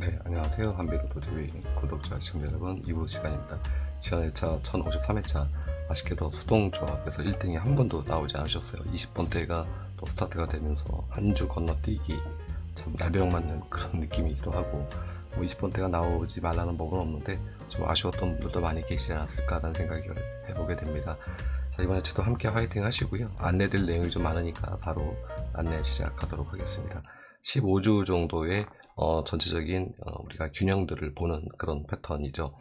네, 안녕하세요. 한비로도TV 구독자 시청자 여러분, 2부 시간입니다. 지난 회차 1053회차 아쉽게도 수동조합에서 1등이 한 번도 나오지 않으셨어요. 20번대가 또 스타트가 되면서 한 주 건너뛰기 참 날벼락 맞는 그런 느낌이기도 하고, 20번대가 나오지 말라는 법은 없는데 좀 아쉬웠던 분들도 많이 계시지 않았을까라는 생각을 해보게 됩니다. 자, 이번 회차도 함께 화이팅 하시고요. 안내될 내용이 좀 많으니까 바로 안내 시작하도록 하겠습니다. 15주 정도의 전체적인 우리가 균형들을 보는 그런 패턴이죠.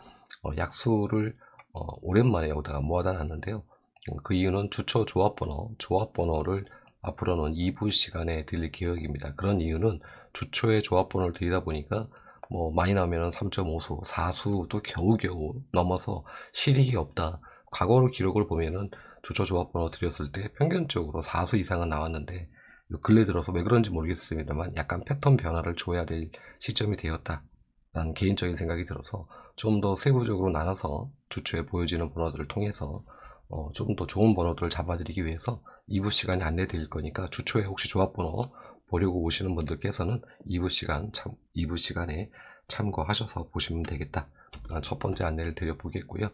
약수를 오랜만에 여기다가 모아다 놨는데요. 그 이유는 주초 조합번호를 앞으로는 2부 시간에 드릴 계획입니다. 그런 이유는 주초에 조합번호를 드리다 보니까 뭐 많이 나오면 3.5수, 4수도 겨우겨우 넘어서 실익이 없다. 과거로 기록을 보면은 주초 조합번호 드렸을 때 평균적으로 4수 이상은 나왔는데, 근래 들어서 왜 그런지 모르겠습니다만 약간 패턴 변화를 줘야 될 시점이 되었다라는 개인적인 생각이 들어서 좀 더 세부적으로 나눠서 주초에 보여지는 번호들을 통해서 좀 더 좋은 번호들을 잡아드리기 위해서 2부 시간에 안내 드릴 거니까, 주초에 혹시 조합번호 보려고 오시는 분들께서는 2부 시간에 참고하셔서 보시면 되겠다. 첫 번째 안내를 드려보겠고요.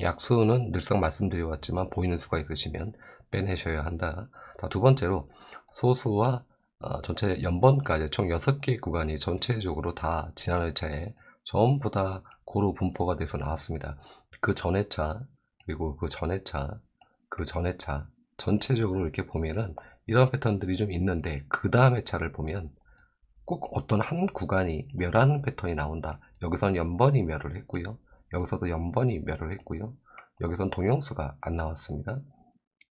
약수는 늘상 말씀드려왔지만 보이는 수가 있으시면 빼내셔야 한다. 두 번째로 소수와 전체 연번까지 총 6개 구간이 전체적으로 다 지난 회차에 전부 다 고루 분포가 돼서 나왔습니다. 그 전회차, 그리고 그 전회차 전체적으로 이렇게 보면은 이런 패턴들이 좀 있는데, 그 다음 회차를 보면 꼭 어떤 한 구간이 멸하는 패턴이 나온다. 여기선 연번이 멸을 했고요. 여기서도 연번이 멸을 했고요. 여기선 동영수가 안 나왔습니다.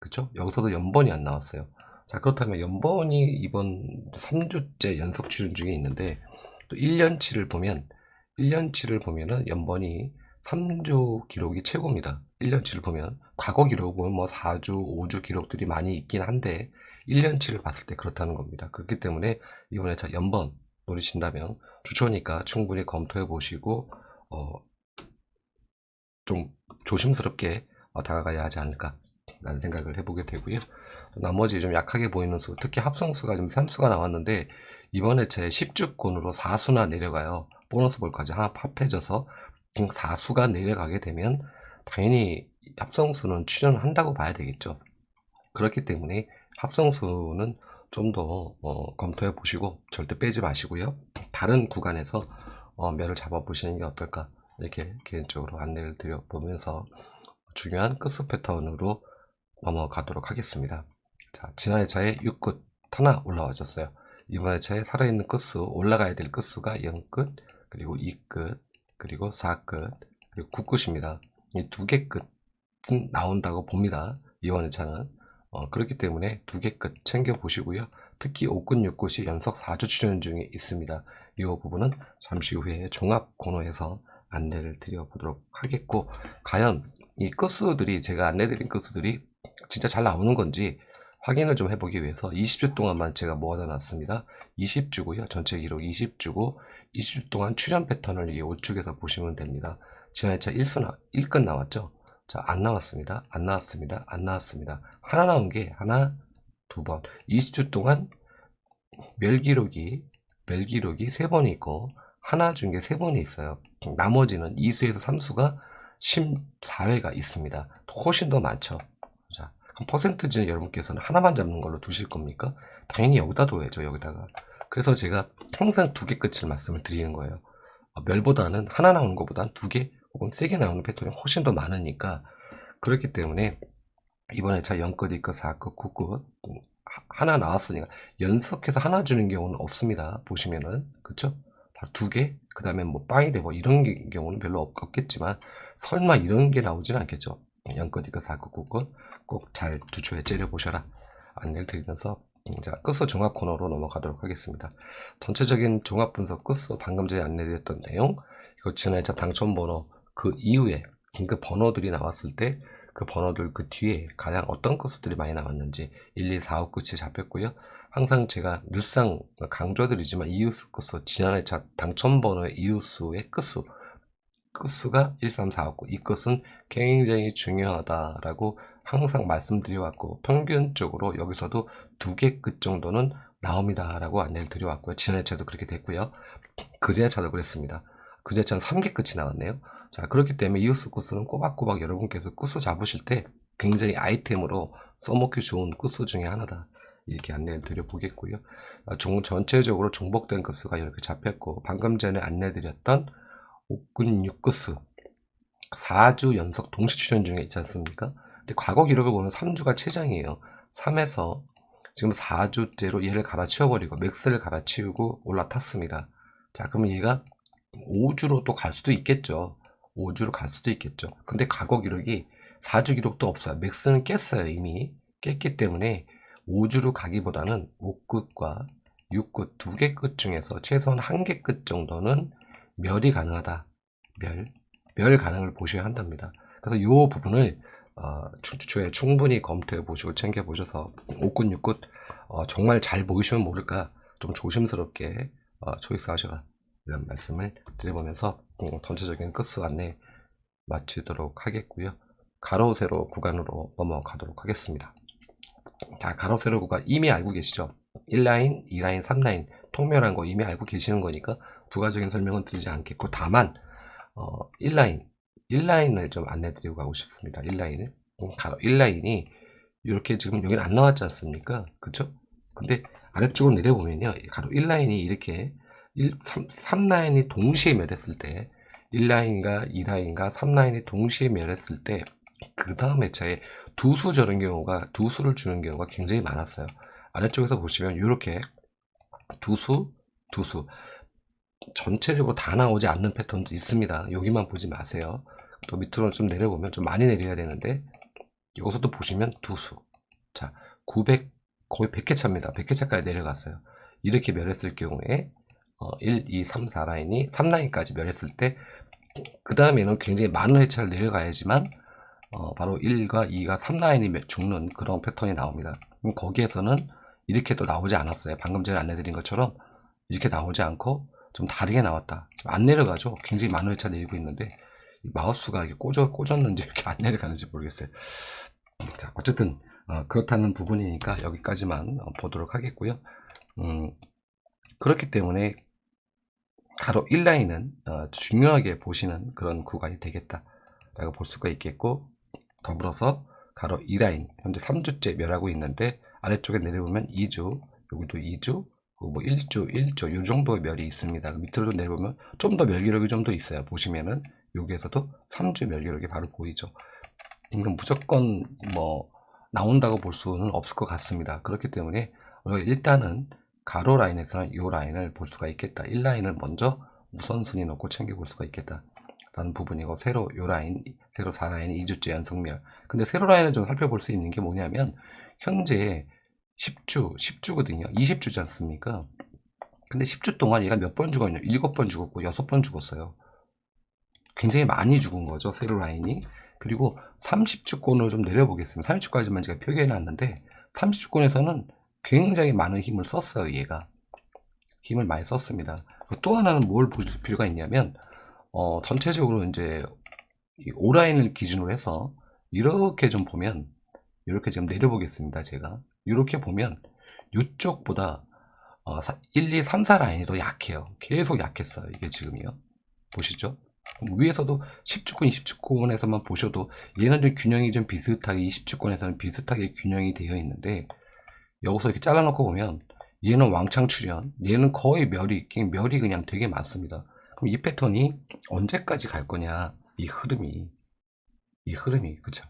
그쵸? 여기서도 연번이 안 나왔어요. 자, 그렇다면 연번이 이번 3주째 연속 출연 중에 있는데, 또 1년치를 보면은 연번이 3주 기록이 최고입니다. 1년치를 보면 과거 기록은 뭐 4주, 5주 기록들이 많이 있긴 한데 1년치를 봤을 때 그렇다는 겁니다. 그렇기 때문에 이번에 연번 노리신다면 주초니까 충분히 검토해 보시고 좀 조심스럽게 다가가야 하지 않을까 라는 생각을 해보게 되고요. 나머지 좀 약하게 보이는 수, 특히 합성수가 좀 3수가 나왔는데 이번에 제 10주권으로 4수나 내려가요. 보너스 볼까지 하나 합해져서 4수가 내려가게 되면 당연히 합성수는 출연한다고 봐야 되겠죠. 그렇기 때문에 합성수는 좀 더 검토해 보시고 절대 빼지 마시고요. 다른 구간에서 매를 잡아 보시는 게 어떨까, 이렇게 개인적으로 안내를 드려보면서 중요한 끝수 패턴으로 넘어가도록 하겠습니다. 자, 지난 회차에 6끝 하나 올라와줬어요. 이번 회차에 살아있는 끝수, 올라가야 될 끝수가 0끝, 그리고 2끝, 그리고 4끝, 그리고 9끝입니다. 이 두 개 끝은 나온다고 봅니다. 이번 회차는. 그렇기 때문에 두 개 끝 챙겨보시고요. 특히 5끝, 6끝이 연속 4주 출연 중에 있습니다. 이 부분은 잠시 후에 종합 코너에서 안내를 드려보도록 하겠고, 과연 이 끝수들이, 제가 안내드린 끝수들이 진짜 잘 나오는 건지 확인을 좀 해보기 위해서 20주 동안만 제가 모아다 놨습니다. 20주고요. 전체 기록 20주고 20주 동안 출연 패턴을 이 우측에서 보시면 됩니다. 지난 회차 1끝 나왔죠? 자, 안 나왔습니다. 안 나왔습니다. 안 나왔습니다. 하나 나온 게 하나, 두 번. 20주 동안 멸 기록이 3번이 있고 하나 준 게 3번이 있어요. 나머지는 2수에서 3수가 14회가 있습니다. 훨씬 더 많죠. 자, 그럼 퍼센트지는 여러분께서는 하나만 잡는 걸로 두실 겁니까? 당연히 여기다 둬야죠, 여기다가. 그래서 제가 항상 두 개 끝을 말씀을 드리는 거예요. 멸보다는 하나 나오는 것보다는 두 개 혹은 세 개 나오는 패턴이 훨씬 더 많으니까. 그렇기 때문에 이번에 0끝, 2끝, 4끝, 9끝 하나 나왔으니까 연속해서 하나 주는 경우는 없습니다. 보시면은, 그쵸? 바로 두 개, 그 다음에 뭐 빵이 되고 이런 경우는 별로 없겠지만 설마 이런 게 나오진 않겠죠. 0끝, 2끝, 4끝, 9끝 꼭 잘 주초에 째려보셔라 안내를 드리면서, 자, 끝수 종합 코너로 넘어가도록 하겠습니다. 전체적인 종합 분석 끝수, 방금 전에 안내드렸던 내용, 이거 지난 차 당첨번호, 그 이후에 그 번호들이 나왔을 때 그 번호들 그 뒤에 가장 어떤 끝수들이 많이 나왔는지 1, 2, 4, 5 끝이 잡혔고요. 항상 제가 늘상 강조드리지만 이웃수 끝수, 지난 회차 당첨번호의 이웃수의 끝수가 1, 3, 4, 5, 9, 이 끝은 굉장히 중요하다라고 항상 말씀드려왔고, 평균적으로 여기서도 두 개 끝 정도는 나옵니다 라고 안내를 드려왔고요. 지난 회차도 그렇게 됐고요. 그제 차도 그랬습니다. 그제 차는 3개 끝이 나왔네요. 자, 그렇기 때문에 이오스 구스는 꼬박꼬박 여러분께서 구스 잡으실 때 굉장히 아이템으로 써먹기 좋은 구스 중에 하나다. 이렇게 안내를 드려보겠고요. 전체적으로 중복된 구스가 이렇게 잡혔고, 방금 전에 안내드렸던 옥군 6구스 4주 연속 동시 출현 중에 있지 않습니까? 근데 과거 기록을 보면 3주가 최장이에요. 3에서 지금 4주째로 얘를 갈아치워버리고 맥스를 갈아치우고 올라탔습니다. 자, 그러면 얘가 5주로 또 갈 수도 있겠죠. 5주로 갈 수도 있겠죠. 근데 과거 기록이 4주 기록도 없어요. 맥스는 깼어요. 이미 깼기 때문에 5주로 가기보다는 5끝과 6끝 2개 끝 중에서 최소한 1개 끝 정도는 멸이 가능하다. 멸 가능을 보셔야 한답니다. 그래서 이 부분을 추초에 충분히 검토해 보시고 챙겨 보셔서 5끝 6끝 정말 잘 보이시면 모를까 좀 조심스럽게 초이스 하셔라, 이런 말씀을 드려보면서 전체적인 끝수 안내 마치도록 하겠고요. 가로 세로 구간으로 넘어가도록 하겠습니다. 자, 가로 세로 구간 이미 알고 계시죠? 1라인, 2라인, 3라인 통멸한 거 이미 알고 계시는 거니까 부가적인 설명은 드리지 않겠고, 다만 1라인을 좀 안내 드리고 가고 싶습니다. 1라인을 가로 1라인이 이렇게 지금 여기는 안 나왔지 않습니까? 그쵸? 근데 아래쪽으로 내려보면요, 가로 1라인이 이렇게 3라인이 동시에 멸했을 때, 1라인과 2라인과 3라인이 동시에 멸했을 때 그 다음 회차에 두수 저런 경우가, 두수를 주는 경우가 굉장히 많았어요. 아래쪽에서 보시면 이렇게 두수 전체적으로 다 나오지 않는 패턴도 있습니다. 여기만 보지 마세요. 또 밑으로 좀 내려보면 좀 많이 내려야 되는데, 이것도 보시면 두수, 자 900, 거의 100회 차입니다. 100회 차까지 내려갔어요. 이렇게 멸했을 경우에 1, 2, 3, 4라인이 3라인까지 멸했을 때, 그 다음에는 굉장히 많은 회차를 내려가야지만 바로 1과 2가 3라인이 죽는 그런 패턴이 나옵니다. 그럼 거기에서는 이렇게 또 나오지 않았어요. 방금 전에 안내드린 것처럼 이렇게 나오지 않고 좀 다르게 나왔다. 지금 안 내려가죠. 굉장히 많은 회차 내리고 있는데 마우스가 이렇게 꽂았는지 이렇게 안 내려가는지 모르겠어요. 자, 어쨌든 그렇다는 부분이니까 여기까지만 보도록 하겠고요. 그렇기 때문에 가로 1라인은 중요하게 보시는 그런 구간이 되겠다라고 볼 수가 있겠고, 더불어서 가로 2라인 현재 3주째 멸하고 있는데, 아래쪽에 내려보면 2주, 여기도 2주, 뭐 1주, 이 정도의 멸이 있습니다. 밑으로 내려보면 좀 더 멸 기록이 좀 더 있어요. 보시면은 여기에서도 3주 멸 기록이 바로 보이죠. 이건 무조건 뭐 나온다고 볼 수는 없을 것 같습니다. 그렇기 때문에 일단은 가로 라인에서는 이 라인을 볼 수가 있겠다. 1라인을 먼저 우선순위 놓고 챙겨볼 수가 있겠다 라는 부분이고, 세로 요 라인, 세로 4라인이 2주째 연속멸. 근데 세로 라인을 좀 살펴볼 수 있는 게 뭐냐면, 현재 10주거든요. 20주지 않습니까? 근데 10주 동안 얘가 몇 번 죽었냐? 7번 죽었고 6번 죽었어요. 굉장히 많이 죽은 거죠, 세로 라인이. 그리고 30주권으로 좀 내려보겠습니다. 30주까지만 제가 표기해 놨는데, 30주권에서는 굉장히 많은 힘을 썼어요. 얘가 힘을 많이 썼습니다. 또 하나는 뭘 보실 필요가 있냐면, 전체적으로 이제 이 오라인을 기준으로 해서 이렇게 좀 보면, 이렇게 지금 내려보겠습니다. 제가 이렇게 보면 이쪽보다 1, 2, 3, 4 라인이 더 약해요. 계속 약했어요. 이게 지금이요. 보시죠. 위에서도 10주권, 20주권에서만 보셔도 얘는 좀 균형이 좀 비슷하게, 20주권에서는 비슷하게 균형이 되어 있는데, 여기서 이렇게 잘라놓고 보면 얘는 왕창 출현, 얘는 거의 멸이 그냥 되게 많습니다. 그럼 이 패턴이 언제까지 갈 거냐, 이 흐름이, 그쵸?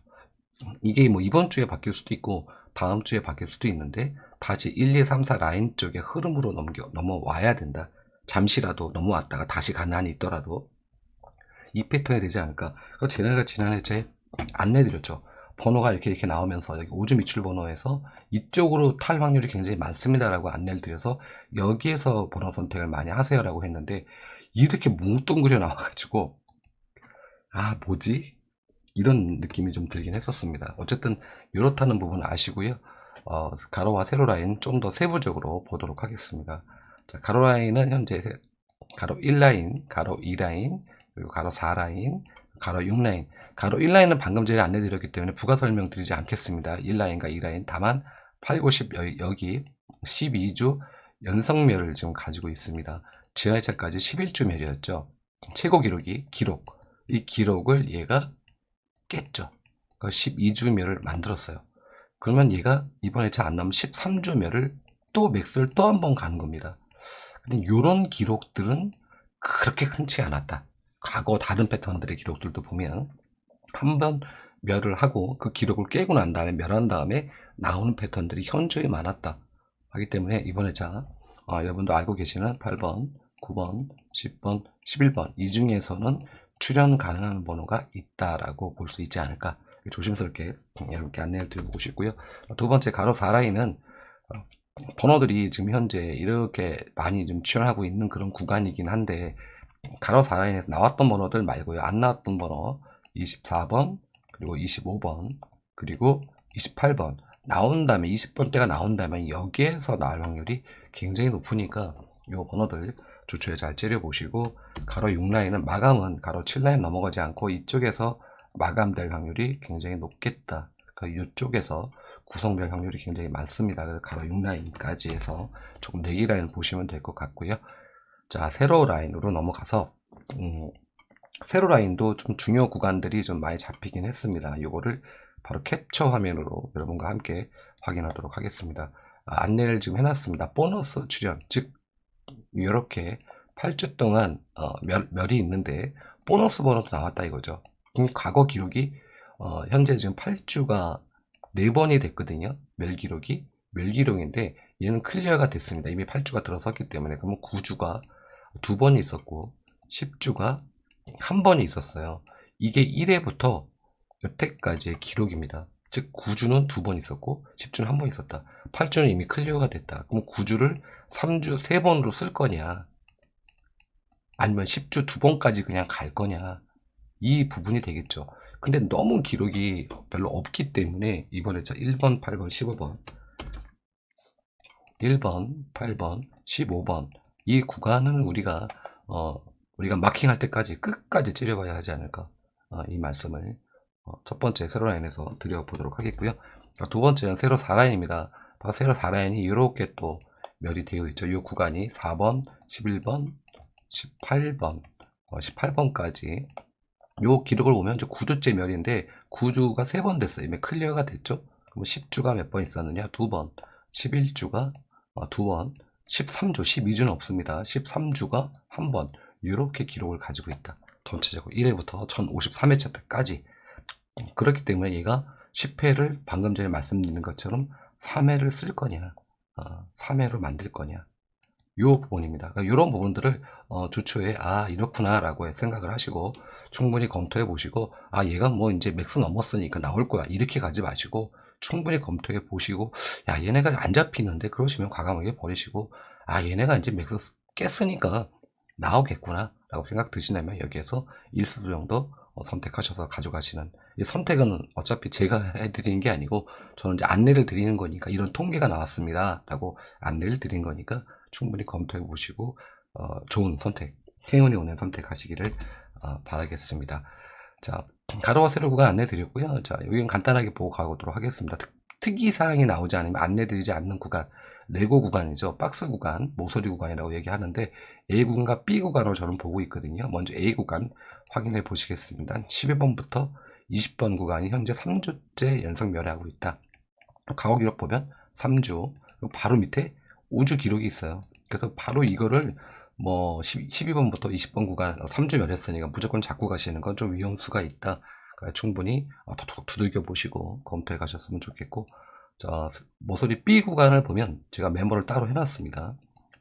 이게 뭐 이번 주에 바뀔 수도 있고 다음 주에 바뀔 수도 있는데, 다시 1, 2, 3, 4 라인 쪽의 흐름으로 넘어와야 된다. 잠시라도 넘어왔다가 다시 가난이 있더라도 이 패턴이 되지 않을까. 제가 지난해 제 안내드렸죠. 번호가 이렇게 나오면서 여기 우주 미출 번호에서 이쪽으로 탈 확률이 굉장히 많습니다라고 안내를 드려서 여기에서 번호 선택을 많이 하세요라고 했는데, 이렇게 뭉뚱그려 나와가지고 뭐지? 이런 느낌이 좀 들긴 했었습니다. 어쨌든 이렇다는 부분 아시고요. 가로와 세로 라인 좀 더 세부적으로 보도록 하겠습니다. 자, 가로 라인은 현재 가로 1라인, 가로 2라인, 그리고 가로 4라인, 가로 6라인. 가로 1라인은 방금 전에 안내드렸기 때문에 부가 설명 드리지 않겠습니다. 1라인과 2라인. 다만 8, 9, 10 여기 12주 연성멸을 지금 가지고 있습니다. 지하차까지 11주 멸이었죠. 최고 이 기록을 얘가 깼죠. 그러니까 12주 멸을 만들었어요. 그러면 얘가 이번 회차 안 나오면 13주 멸을 또 맥스를 또 한 번 가는 겁니다. 근데 이런 기록들은 그렇게 흔치 않았다. 과거 다른 패턴들의 기록들도 보면 한 번 멸을 하고 그 기록을 깨고 난 다음에 멸한 다음에 나오는 패턴들이 현저히 많았다. 하기 때문에 이번 회차 여러분도 알고 계시는 8번, 9번, 10번, 11번 이 중에서는 출연 가능한 번호가 있다라고 볼 수 있지 않을까 조심스럽게 여러분께 안내를 드리고 싶고요. 두 번째 가로 4라인은 번호들이 지금 현재 이렇게 많이 좀 출연하고 있는 그런 구간이긴 한데 가로 4라인에서 나왔던 번호들 말고요. 안 나왔던 번호 24번 그리고 25번 그리고 28번 나온 다음에 20번대가 나온 다음에 여기에서 나올 확률이 굉장히 높으니까 이 번호들 조초에 잘 째려보시고 가로 6라인은 마감은 가로 7라인 넘어가지 않고 이쪽에서 마감될 확률이 굉장히 높겠다. 그러니까 이쪽에서 구성될 확률이 굉장히 많습니다. 그래서 가로 6라인까지 해서 조금 내기 라인을 보시면 될 것 같고요. 자, 세로 라인으로 넘어가서 세로 라인도 좀 중요 구간들이 좀 많이 잡히긴 했습니다. 요거를 바로 캡처 화면으로 여러분과 함께 확인하도록 하겠습니다. 안내를 지금 해놨습니다. 보너스 출연, 즉 이렇게 8주 동안 멸이 있는데 보너스 번호도 나왔다 이거죠. 과거 기록이 현재 지금 8주가 4번이 됐거든요. 멸 기록인데 얘는 클리어가 됐습니다. 이미 8주가 들어섰기 때문에. 그러면 9주가 2번이 있었고 10주가 1번이 있었어요. 이게 1회부터 여태까지의 기록입니다. 즉 9주는 2번 있었고 10주는 1번 있었다. 8주는 이미 클리어가 됐다. 그럼 9주를 3주 3번으로 쓸 거냐 아니면 10주 2번까지 그냥 갈 거냐 이 부분이 되겠죠. 근데 너무 기록이 별로 없기 때문에 이번에 1번, 8번, 15번 1번, 8번, 15번 이 구간은 우리가 마킹할 때까지 끝까지 찌려봐야 하지 않을까 이 말씀을 첫 번째 세로 라인에서 드려보도록 하겠고요. 두 번째는 세로 4라인입니다. 세로 4라인이 이렇게 또 멸이 되어 있죠. 이 구간이 4번, 11번, 18번, 18번까지 요 기록을 보면 이제 9주째 멸인데 9주가 3번 됐어요. 이미 클리어가 됐죠. 그럼 10주가 몇 번 있었느냐? 2번, 11주가 2번, 13주, 12주는 없습니다. 13주가 1번 이렇게 기록을 가지고 있다. 전체적으로 1회부터 1053회차 때까지 그렇기 때문에 얘가 10회를 방금 전에 말씀드린 것처럼 3회를 쓸 거냐 3회로 만들 거냐 요 부분입니다. 그러니까 이런 부분들을 주초에 이렇구나 라고 생각을 하시고 충분히 검토해 보시고 얘가 뭐 이제 맥스 넘었으니까 나올 거야 이렇게 가지 마시고 충분히 검토해 보시고 얘네가 안 잡히는데 그러시면 과감하게 버리시고 얘네가 이제 맥스 깼으니까 나오겠구나 라고 생각 드시려면 여기에서 일수 정도 선택하셔서 가져가시는 이 선택은 어차피 제가 해드리는 게 아니고 저는 이제 안내를 드리는 거니까 이런 통계가 나왔습니다 라고 안내를 드린 거니까 충분히 검토해 보시고 좋은 선택 행운이 오는 선택하시기를 바라겠습니다. 자, 가로와 세로 구간 안내 드렸고요. 자, 여기는 간단하게 보고 가보도록 하겠습니다. 특이사항이 나오지 않으면 안내 드리지 않는 구간 레고 구간이죠. 박스 구간, 모서리 구간이라고 얘기하는데 A 구간과 B 구간으로 저는 보고 있거든요. 먼저 A 구간 확인해 보시겠습니다. 12번부터 20번 구간이 현재 3주째 연속 멸하고 있다. 과거 기록 보면 3주, 바로 밑에 5주 기록이 있어요. 그래서 바로 이거를 12번부터 20번 구간 3주 멸했으니까 무조건 잡고 가시는 건 좀 위험수가 있다. 그러니까 충분히 두들겨 보시고 검토해 가셨으면 좋겠고, 자, 모서리 B 구간을 보면 제가 메모를 따로 해놨습니다.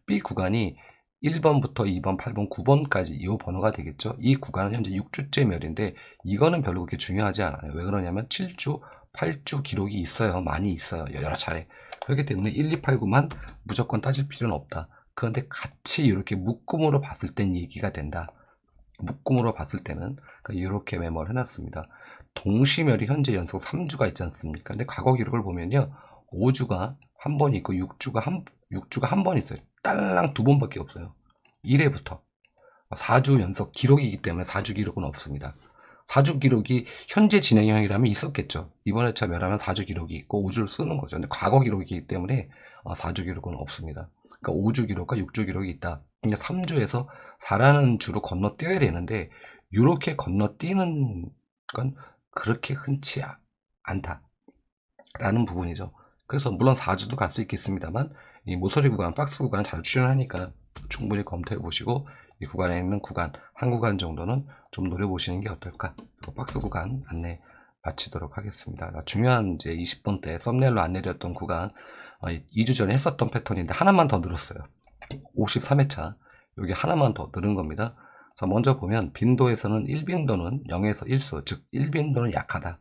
B 구간이 1번부터 2번, 8번, 9번까지 이 번호가 되겠죠. 이 구간은 현재 6주째 멸인데 이거는 별로 그렇게 중요하지 않아요. 왜 그러냐면 7주, 8주 기록이 있어요. 많이 있어요. 여러 차례. 그렇기 때문에 1, 2, 8, 9만 무조건 따질 필요는 없다. 그런데 같이 이렇게 묶음으로 봤을 땐 얘기가 된다. 묶음으로 봤을 때는 이렇게 메모를 해놨습니다. 동시멸이 현재 연속 3주가 있지 않습니까? 근데 과거 기록을 보면요. 5주가 한 번 있고 6주가 한 번 있어요. 딸랑 2번밖에 없어요. 1회부터 4주 연속 기록이기 때문에 4주 기록은 없습니다. 4주 기록이 현재 진행형이라면 있었겠죠. 이번 회차 멸하면 4주 기록이 있고 5주를 쓰는 거죠. 근데 과거 기록이기 때문에 4주 기록은 없습니다. 그러니까 5주 기록과 6주 기록이 있다. 그러니까 3주에서 4라는 주로 건너뛰어야 되는데 이렇게 건너뛰는 건 그렇게 흔치 않다라는 부분이죠. 그래서 물론 4주도 갈 수 있겠습니다만 이 모서리 구간, 박스 구간 잘 출연하니까 충분히 검토해 보시고 이 구간에 있는 구간, 한 구간 정도는 좀 노려보시는 게 어떨까? 박스 구간 안내 마치도록 하겠습니다. 중요한 이제 20번 때 썸네일로 안내드렸던 구간 2주 전에 했었던 패턴인데 하나만 더 늘었어요. 53회차 여기 하나만 더 늘은 겁니다. 자, 먼저 보면 빈도에서는 1빈도는 0에서 1수, 즉 1빈도는 약하다.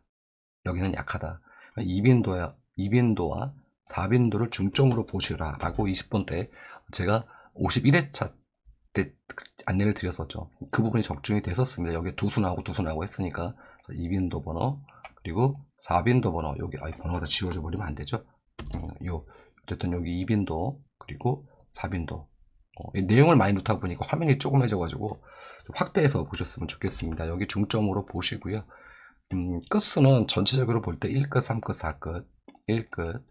여기는 약하다. 2빈도와 4빈도를 중점으로 보시라 라고 20번 때 제가 51회차 때 안내를 드렸었죠. 그 부분이 적중이 됐었습니다. 여기 두수 나오고 했으니까 2빈도 번호 그리고 4빈도 번호 여기 번호가 다 지워져 버리면 안 되죠. 어쨌든 여기 2빈도 그리고 4빈도 내용을 많이 넣다 보니까 화면이 조그매져 가지고 확대해서 보셨으면 좋겠습니다. 여기 중점으로 보시고요. 끝수는 전체적으로 볼 때 1끝, 3끝, 4끝, 1끝,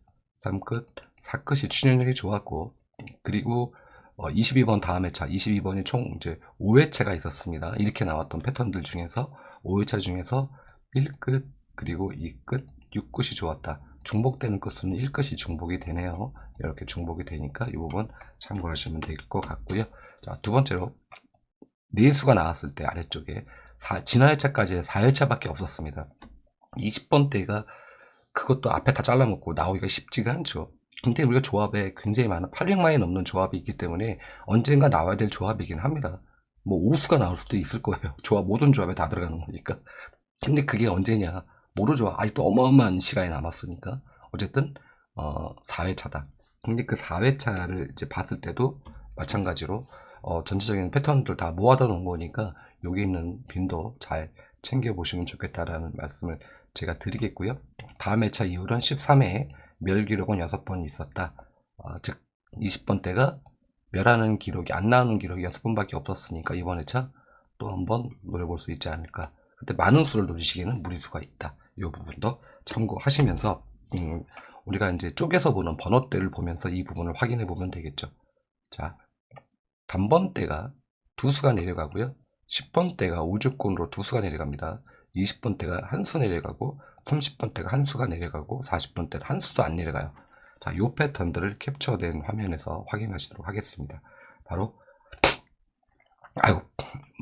3끝, 4끝이 출연력이 좋았고, 그리고 22번 다음 회차, 22번이 총 이제 5회차가 있었습니다. 이렇게 나왔던 패턴들 중에서 5회차 중에서 1끝, 그리고 2끝, 6끝이 좋았다. 중복되는 끝수는 1끝이 중복이 되네요. 이렇게 중복이 되니까 이 부분 참고하시면 될 것 같고요. 자, 두 번째로 네수가 나왔을 때 아래쪽에 지난 회차까지 4회차밖에 없었습니다. 20번 때가 그것도 앞에 다 잘라먹고 나오기가 쉽지가 않죠. 근데 우리가 조합에 굉장히 많은 800만이 넘는 조합이 있기 때문에 언젠가 나와야 될 조합이긴 합니다. 뭐 5수가 나올 수도 있을 거예요. 모든 조합에 다 들어가는 거니까. 근데 그게 언제냐 모르죠. 아직도 어마어마한 시간이 남았으니까. 어쨌든 4회차다. 근데 그 4회차를 이제 봤을 때도 마찬가지로 전체적인 패턴들 다 모아다 놓은 거니까 여기 있는 빈도 잘 챙겨보시면 좋겠다라는 말씀을 제가 드리겠고요. 다음 회차 이후로는 13회에 멸 기록은 6번 있었다. 즉 20번 때가 멸하는 기록이 안 나오는 기록이 6번밖에 없었으니까 이번 회차 또 한번 노려볼 수 있지 않을까. 그때 많은 수를 노리시기에는 무리수가 있다. 이 부분도 참고하시면서 우리가 이제 쪼개서 보는 번호대를 보면서 이 부분을 확인해 보면 되겠죠. 자, 단번대가 두 수가 내려가고요. 10번 대가 우주권으로 두 수가 내려갑니다. 20번 대가 한 수 내려가고 30번 대가 한 수가 내려가고 40번 대는 한 수도 안 내려가요. 자, 이 패턴들을 캡처된 화면에서 확인하시도록 하겠습니다. 바로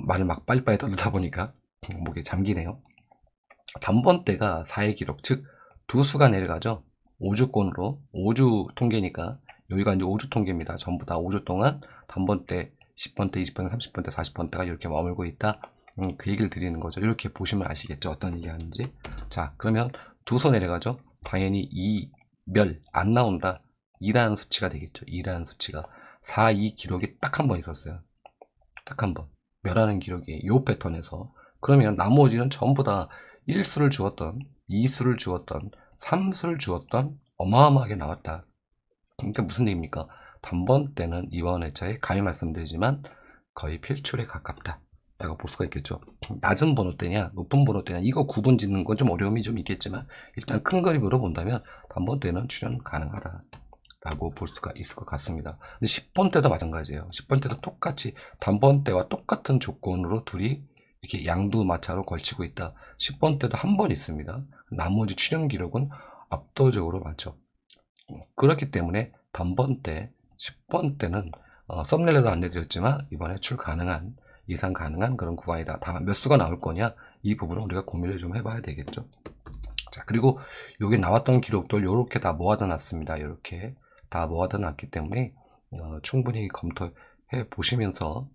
말을 막 빨리빨리 떠들다 보니까 목이 잠기네요. 단번대가 4의 기록, 즉 두 수가 내려가죠. 5주권으로 5주 통계니까 여기가 이제 5주 통계입니다. 전부 다 5주 동안 단번대 10번대, 20번대, 30번대, 40번대가 이렇게 머물고 있다. 그 얘기를 드리는 거죠. 이렇게 보시면 아시겠죠. 어떤 얘기 하는지. 자, 그러면 두 수 내려가죠. 당연히 2, 멸, 안 나온다. 2라는 수치가 되겠죠. 2라는 수치가. 4, 2 기록이 딱 한 번 있었어요. 딱 한 번. 멸하는 기록이 요 패턴에서. 그러면 나머지는 전부 다 1수를 주었던, 2수를 주었던, 3수를 주었던 어마어마하게 나왔다. 그러니까 무슨 얘기입니까? 단번대는 이번 회차에 감히 말씀드리지만 거의 필출에 가깝다 라고 볼 수가 있겠죠. 낮은 번호대냐 높은 번호대냐 이거 구분 짓는 건 좀 어려움이 좀 있겠지만 일단 큰 그림으로 본다면 단번대는 출연 가능하다 라고 볼 수가 있을 것 같습니다. 근데 10번 때도 마찬가지예요. 10번 때도 똑같이 단번대와 똑같은 조건으로 둘이 이렇게 양두마차로 걸치고 있다. 10번 때도 한 번 있습니다. 나머지 출연 기록은 압도적으로 많죠. 그렇기 때문에 단번대 10번 때는 썸네일에도 안내드렸지만 이번에 출 가능한 이상 가능한 그런 구간이다. 다만 몇 수가 나올 거냐 이 부분은 우리가 고민을 좀 해봐야 되겠죠. 자, 그리고 여기 나왔던 기록들 이렇게 다 모아다 놨습니다. 이렇게 다 모아다 놨기 때문에 충분히 검토해 보시면서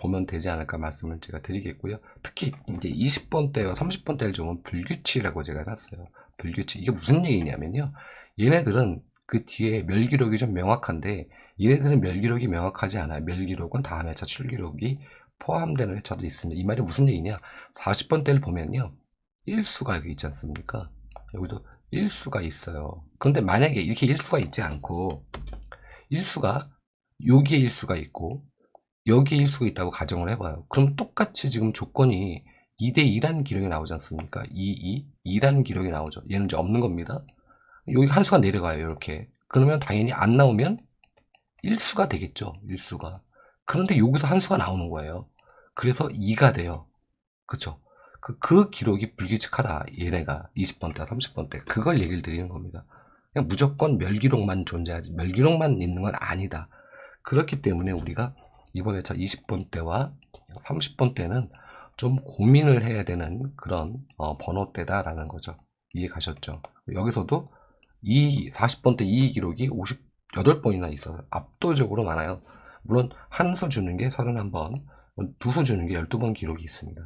보면 되지 않을까 말씀을 제가 드리겠고요. 특히 이제 20번 대와 30번 대를 좀 불규칙이라고 제가 해놨어요. 불규칙. 이게 무슨 얘기냐면요. 얘네들은 그 뒤에 멸 기록이 좀 명확한데 얘네들은 멸 기록이 명확하지 않아요. 멸 기록은 다음 회차 출 기록이 포함되는 회차도 있습니다. 이 말이 무슨 얘기냐? 40번 대를 보면요. 1수가 여기 있지 않습니까? 여기도 1수가 있어요. 그런데 만약에 이렇게 1수가 있지 않고 1수가 여기에 1수가 있고 여기에 1수가 있다고 가정을 해봐요. 그럼 똑같이 지금 조건이 2대2라는 기록이 나오지 않습니까? 2라는 기록이 나오죠. 얘는 이제 없는 겁니다. 여기 한 수가 내려가요. 이렇게. 그러면 당연히 안 나오면 1수가 되겠죠. 1수가. 그런데 여기서 한 수가 나오는 거예요. 그래서 2가 돼요. 그쵸? 그 기록이 불규칙하다. 얘네가 20번대와 30번대. 그걸 얘기를 드리는 겁니다. 그냥 무조건 멸기록만 존재하지. 멸기록만 있는 건 아니다. 그렇기 때문에 우리가 이번 회차 20번대와 30번대는 좀 고민을 해야 되는 그런 번호대다라는 거죠. 이해 가셨죠? 여기서도 40번대 이의 기록이 58번이나 있어요. 압도적으로 많아요. 물론 한 수 주는 게 31번, 두 수 주는 게 12번 기록이 있습니다.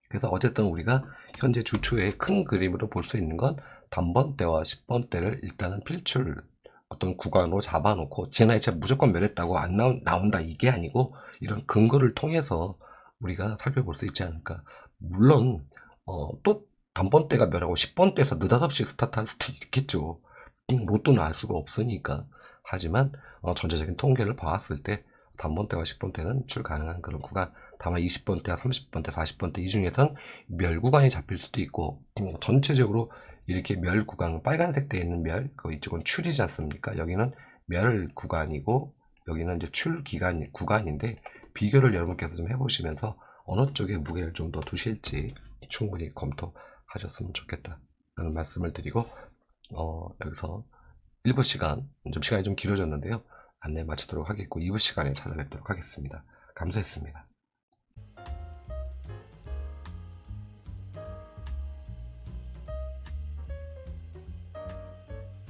그래서 어쨌든 우리가 현재 주초의 큰 그림으로 볼 수 있는 건 단번대와 10번대를 일단은 필출 어떤 구간으로 잡아놓고 지난해차 무조건 멸했다고 안 나온다 이게 아니고 이런 근거를 통해서 우리가 살펴볼 수 있지 않을까. 물론 또 단번대가 멸하고 10번대에서 느닷없이 스타트할 수도 있겠죠. 로또는 알 수가 없으니까. 하지만 전체적인 통계를 봤을 때 단번대와 10번대는 출 가능한 그런 구간. 다만 20번대와 30번대, 40번대 이 중에선 멸 구간이 잡힐 수도 있고 전체적으로 이렇게 멸 구간, 빨간색 되어 있는 멸, 이쪽은 출이지 않습니까? 여기는 멸 구간이고 여기는 이제 출 기간 구간인데 비교를 여러분께서 좀 해보시면서 어느 쪽에 무게를 좀 더 두실지 충분히 검토하셨으면 좋겠다 라는 말씀을 드리고 여기서 1부 시간, 좀 시간이 좀 길어졌는데요. 안내 마치도록 하겠고 2부 시간에 찾아뵙도록 하겠습니다. 감사했습니다.